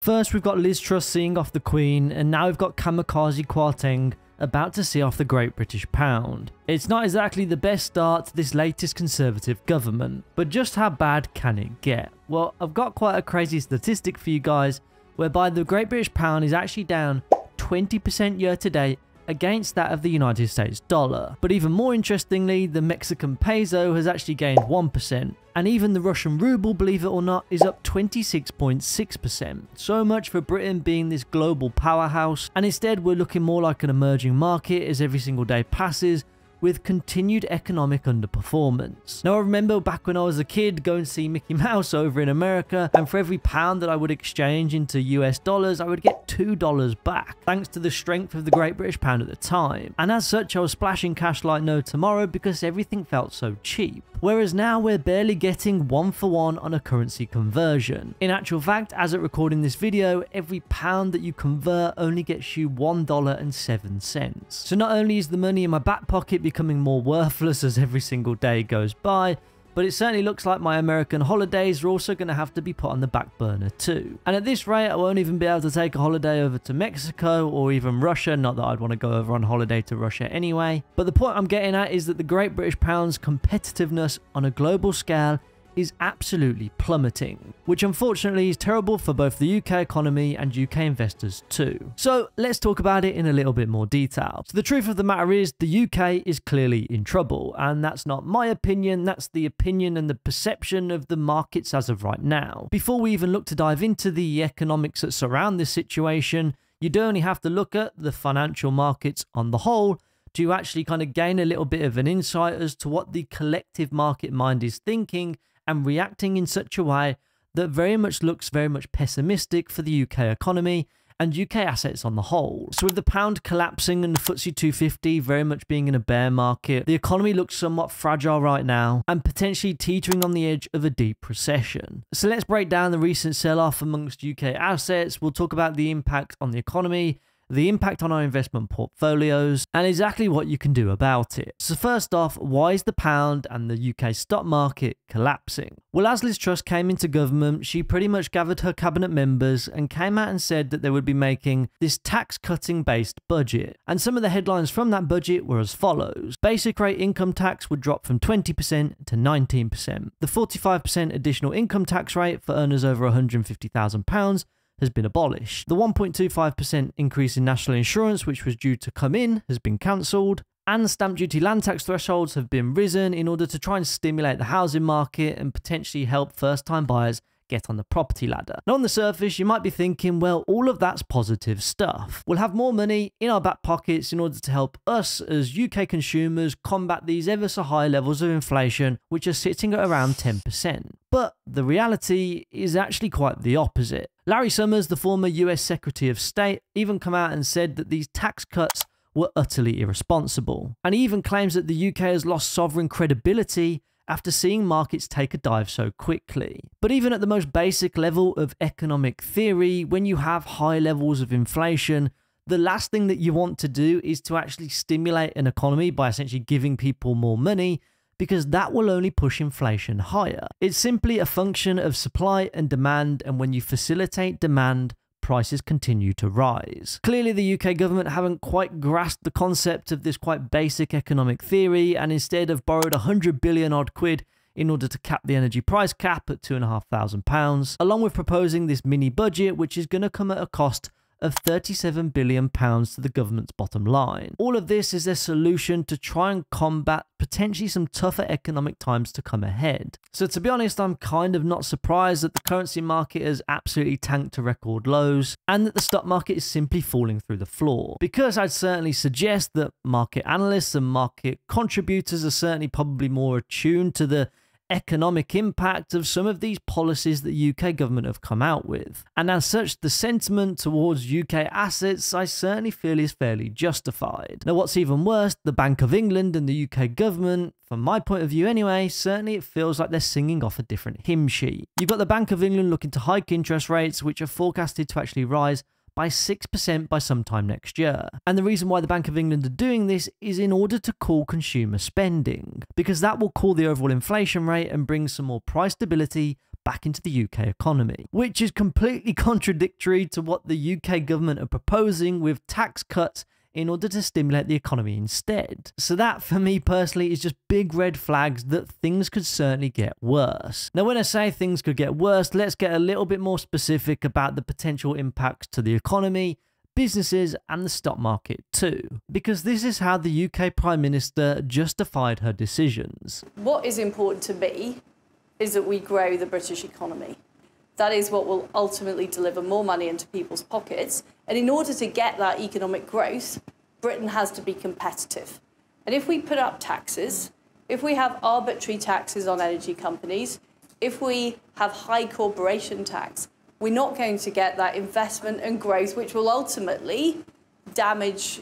First, we've got Lizz Truss seeing off the Queen, and now we've got kamikaze Kwarteng about to see off the Great British Pound. It's not exactly the best start to this latest Conservative government, but just how bad can it get? Well, I've got quite a crazy statistic for you guys, whereby the Great British Pound is actually down 20% year to date against that of the United States dollar. But even more interestingly, the Mexican peso has actually gained 1%, and even the Russian ruble, believe it or not, is up 26.6%. So much for Britain being this global powerhouse, and instead we're looking more like an emerging market as every single day passes, with continued economic underperformance. Now, I remember back when I was a kid going to see Mickey Mouse over in America, and for every pound that I would exchange into US dollars, I would get $2 back, thanks to the strength of the Great British Pound at the time. And as such, I was splashing cash like no tomorrow because everything felt so cheap. Whereas now we're barely getting 1 for 1 on a currency conversion. In actual fact, as at recording this video, every pound that you convert only gets you $1.07. So not only is the money in my back pocket becoming more worthless as every single day goes by, but it certainly looks like my American holidays are also going to have to be put on the back burner too. And at this rate, I won't even be able to take a holiday over to Mexico or even Russia, not that I'd want to go over on holiday to Russia anyway. But the point I'm getting at is that the Great British Pound's competitiveness on a global scale is absolutely plummeting, which unfortunately is terrible for both the UK economy and UK investors too. So let's talk about it in a little bit more detail. So the truth of the matter is the UK is clearly in trouble, and that's not my opinion, that's the opinion and the perception of the markets as of right now. Before we even look to dive into the economics that surround this situation, you do only have to look at the financial markets on the whole to actually kind of gain a little bit of an insight as to what the collective market mind is thinking and reacting in such a way that very much looks very much pessimistic for the UK economy and UK assets on the whole. So with the pound collapsing and the FTSE 250 very much being in a bear market, the economy looks somewhat fragile right now and potentially teetering on the edge of a deep recession. So let's break down the recent sell-off amongst UK assets. We'll talk about the impact on the economy, the impact on our investment portfolios, and exactly what you can do about it. So first off, why is the pound and the UK stock market collapsing? Well, as Lizz Truss came into government, she pretty much gathered her cabinet members and came out and said that they would be making this tax-cutting based budget. And some of the headlines from that budget were as follows. Basic rate income tax would drop from 20% to 19%. The 45% additional income tax rate for earners over £150,000 has been abolished. The 1.25% increase in national insurance, which was due to come in, has been cancelled. And stamp duty land tax thresholds have been risen in order to try and stimulate the housing market and potentially help first-time buyers get on the property ladder. Now, on the surface, you might be thinking, well, all of that's positive stuff. We'll have more money in our back pockets in order to help us as UK consumers combat these ever so high levels of inflation, which are sitting at around 10%. But the reality is actually quite the opposite. Larry Summers, the former US Secretary of State, even come out and said that these tax cuts were utterly irresponsible. And he even claims that the UK has lost sovereign credibility after seeing markets take a dive so quickly. But even at the most basic level of economic theory, when you have high levels of inflation, the last thing that you want to do is to actually stimulate an economy by essentially giving people more money, because that will only push inflation higher. It's simply a function of supply and demand, and when you facilitate demand, prices continue to rise. Clearly, the UK government haven't quite grasped the concept of this quite basic economic theory, and instead have borrowed 100 billion odd quid in order to cap the energy price cap at £2,500, along with proposing this mini budget, which is going to come at a cost of £37 billion to the government's bottom line. All of this is their solution to try and combat potentially some tougher economic times to come ahead. So to be honest, I'm kind of not surprised that the currency market has absolutely tanked to record lows and that the stock market is simply falling through the floor. Because I'd certainly suggest that market analysts and market contributors are certainly probably more attuned to the economic impact of some of these policies that the UK government have come out with. And as such, the sentiment towards UK assets I certainly feel is fairly justified. Now, what's even worse, the Bank of England and the UK government, from my point of view anyway, certainly it feels like they're singing off a different hymn sheet. You've got the Bank of England looking to hike interest rates, which are forecasted to actually rise by 6% by sometime next year. And the reason why the Bank of England are doing this is in order to cool consumer spending, because that will cool the overall inflation rate and bring some more price stability back into the UK economy, which is completely contradictory to what the UK government are proposing with tax cuts in order to stimulate the economy instead. So that, for me personally, is just big red flags that things could certainly get worse. Now, when I say things could get worse, let's get a little bit more specific about the potential impacts to the economy, businesses, and the stock market too, because this is how the UK Prime Minister justified her decisions. What is important to me is that we grow the British economy. That is what will ultimately deliver more money into people's pockets. And in order to get that economic growth, Britain has to be competitive. And if we put up taxes, if we have arbitrary taxes on energy companies, if we have high corporation tax, we're not going to get that investment and growth, which will ultimately damage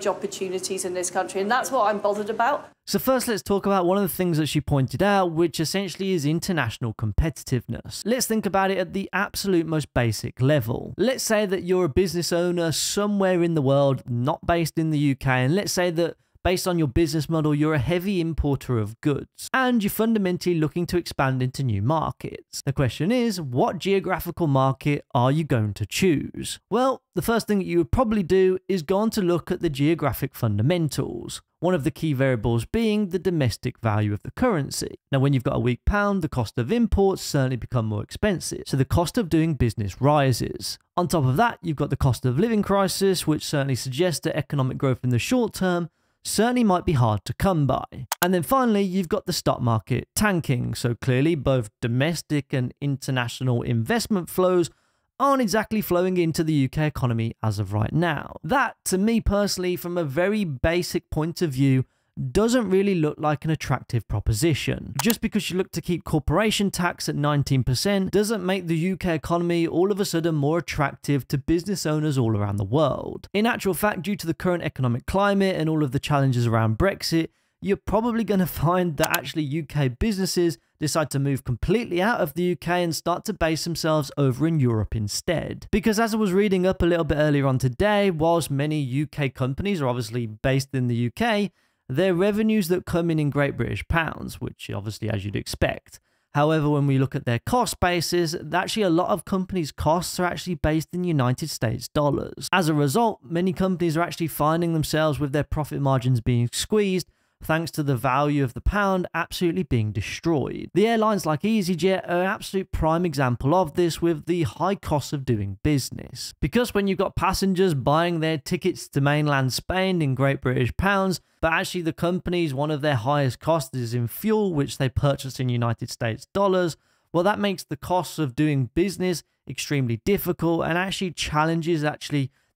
opportunities in this country. And that's what I'm bothered about. So first, let's talk about one of the things that she pointed out, which essentially is international competitiveness. Let's think about it at the absolute most basic level. Let's say that you're a business owner somewhere in the world, not based in the UK, and let's say that based on your business model, you're a heavy importer of goods, and you're fundamentally looking to expand into new markets. The question is, what geographical market are you going to choose? Well, the first thing that you would probably do is go on to look at the geographic fundamentals. One of the key variables being the domestic value of the currency. Now, when you've got a weak pound, the cost of imports certainly become more expensive, so the cost of doing business rises. On top of that, you've got the cost of living crisis, which certainly suggests that economic growth in the short term certainly might be hard to come by. And then finally, you've got the stock market tanking. So clearly, both domestic and international investment flows aren't exactly flowing into the UK economy as of right now. That, to me personally, from a very basic point of view, doesn't really look like an attractive proposition. Just because you look to keep corporation tax at 19% doesn't make the UK economy all of a sudden more attractive to business owners all around the world. In actual fact, due to the current economic climate and all of the challenges around Brexit, you're probably going to find that actually UK businesses decide to move completely out of the UK and start to base themselves over in Europe instead. Because as I was reading up a little bit earlier on today, whilst many UK companies are obviously based in the UK, their revenues that come in Great British pounds, which obviously as you'd expect. However, when we look at their cost bases, actually a lot of companies' costs are actually based in United States dollars. As a result, many companies are actually finding themselves with their profit margins being squeezed thanks to the value of the pound absolutely being destroyed. The airlines like EasyJet are an absolute prime example of this with the high cost of doing business. Because when you've got passengers buying their tickets to mainland Spain in Great British pounds, but actually the company's one of their highest costs is in fuel, which they purchase in United States dollars, well, that makes the costs of doing business extremely difficult and actually challenges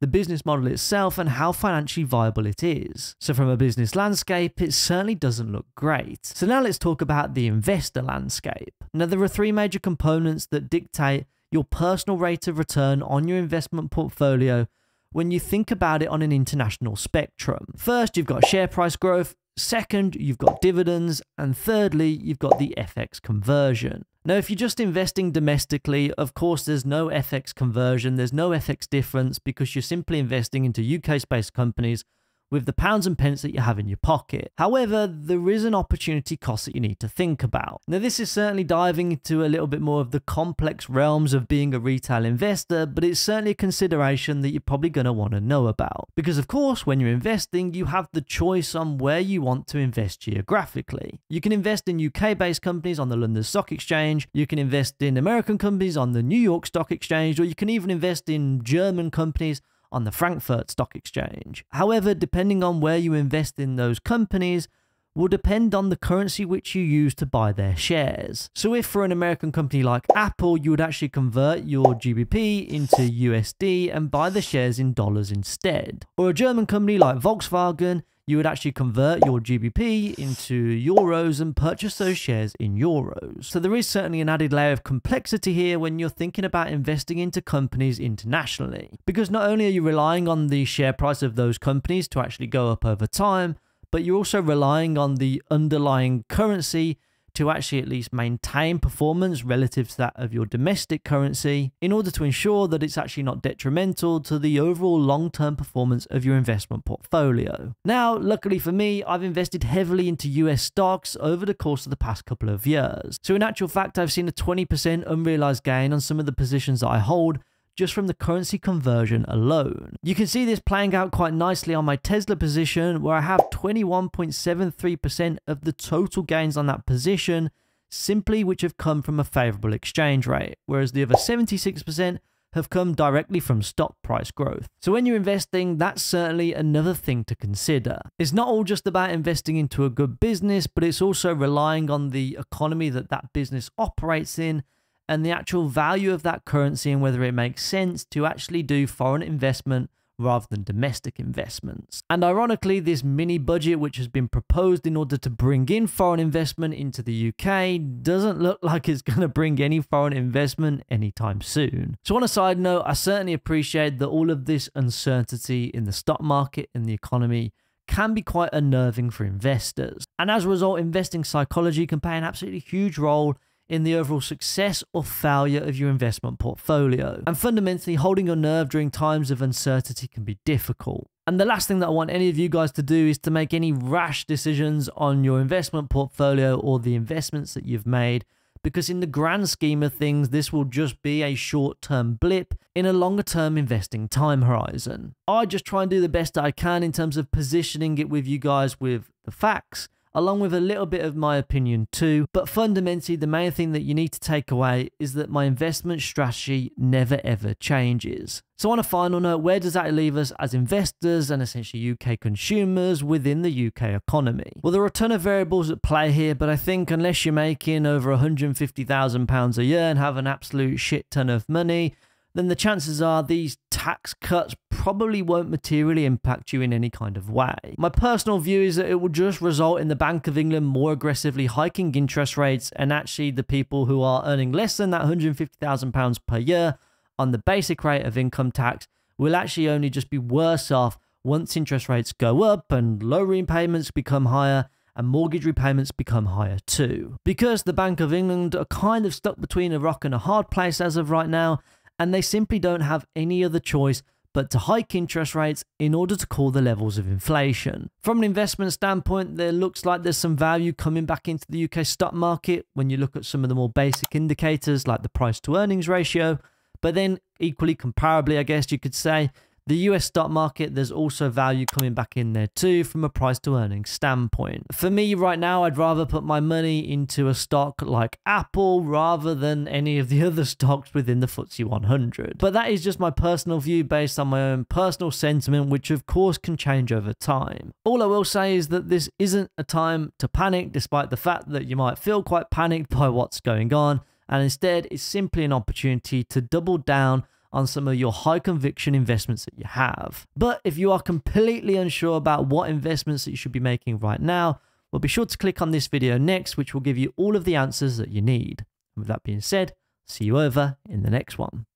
the business model itself and how financially viable it is. So from a business landscape, it certainly doesn't look great. So now let's talk about the investor landscape. Now, there are three major components that dictate your personal rate of return on your investment portfolio when you think about it on an international spectrum. First, you've got share price growth. Second, you've got dividends. And thirdly, you've got the FX conversion. Now, if you're just investing domestically, of course, there's no FX conversion, there's no FX difference because you're simply investing into UK-based companies with the pounds and pence that you have in your pocket. However, there is an opportunity cost that you need to think about. Now, this is certainly diving into a little bit more of the complex realms of being a retail investor, but it's certainly a consideration that you're probably going to want to know about. Because of course, when you're investing, you have the choice on where you want to invest geographically. You can invest in UK-based companies on the London Stock Exchange, you can invest in American companies on the New York Stock Exchange, or you can even invest in German companies on the Frankfurt Stock Exchange. However, depending on where you invest in those companies will depend on the currency which you use to buy their shares. So if for an American company like Apple, you would actually convert your GBP into USD and buy the shares in dollars instead. Or a German company like Volkswagen, you would actually convert your GBP into euros and purchase those shares in euros. So there is certainly an added layer of complexity here when you're thinking about investing into companies internationally. Because not only are you relying on the share price of those companies to actually go up over time, but you're also relying on the underlying currency to actually at least maintain performance relative to that of your domestic currency in order to ensure that it's actually not detrimental to the overall long-term performance of your investment portfolio. Now, luckily for me, I've invested heavily into US stocks over the course of the past couple of years. So in actual fact, I've seen a 20% unrealized gain on some of the positions that I hold just from the currency conversion alone. You can see this playing out quite nicely on my Tesla position, where I have 21.73% of the total gains on that position, simply which have come from a favorable exchange rate, whereas the other 76% have come directly from stock price growth. So when you're investing, that's certainly another thing to consider. It's not all just about investing into a good business, but it's also relying on the economy that that business operates in and the actual value of that currency and whether it makes sense to actually do foreign investment rather than domestic investments. And ironically, this mini budget which has been proposed in order to bring in foreign investment into the UK doesn't look like it's going to bring any foreign investment anytime soon. So on a side note, I certainly appreciate that all of this uncertainty in the stock market and the economy can be quite unnerving for investors. And as a result, investing psychology can play an absolutely huge role in the overall success or failure of your investment portfolio. And fundamentally, holding your nerve during times of uncertainty can be difficult. And the last thing that I want any of you guys to do is to make any rash decisions on your investment portfolio or the investments that you've made, because in the grand scheme of things, this will just be a short-term blip in a longer-term investing time horizon. I just try and do the best I can in terms of positioning it with you guys with the facts, along with a little bit of my opinion too. But fundamentally, the main thing that you need to take away is that my investment strategy never ever changes. So on a final note, where does that leave us as investors and essentially UK consumers within the UK economy? Well, there are a ton of variables at play here, but I think unless you're making over £150,000 a year and have an absolute shit ton of money, then the chances are these tax cuts probably won't materially impact you in any kind of way. My personal view is that it will just result in the Bank of England more aggressively hiking interest rates, and actually the people who are earning less than that £150,000 per year on the basic rate of income tax will actually only just be worse off once interest rates go up and loan repayments become higher and mortgage repayments become higher too. Because the Bank of England are kind of stuck between a rock and a hard place as of right now, and they simply don't have any other choice but to hike interest rates in order to cool the levels of inflation. From an investment standpoint, there looks like there's some value coming back into the UK stock market when you look at some of the more basic indicators like the price to earnings ratio, but then equally comparably, I guess you could say, the US stock market, there's also value coming back in there too from a price to earnings standpoint. For me right now, I'd rather put my money into a stock like Apple rather than any of the other stocks within the FTSE 100. But that is just my personal view based on my own personal sentiment, which of course can change over time. All I will say is that this isn't a time to panic, despite the fact that you might feel quite panicked by what's going on. And instead, it's simply an opportunity to double down on some of your high conviction investments that you have. But if you are completely unsure about what investments that you should be making right now, well, be sure to click on this video next, which will give you all of the answers that you need. And with that being said, see you over in the next one.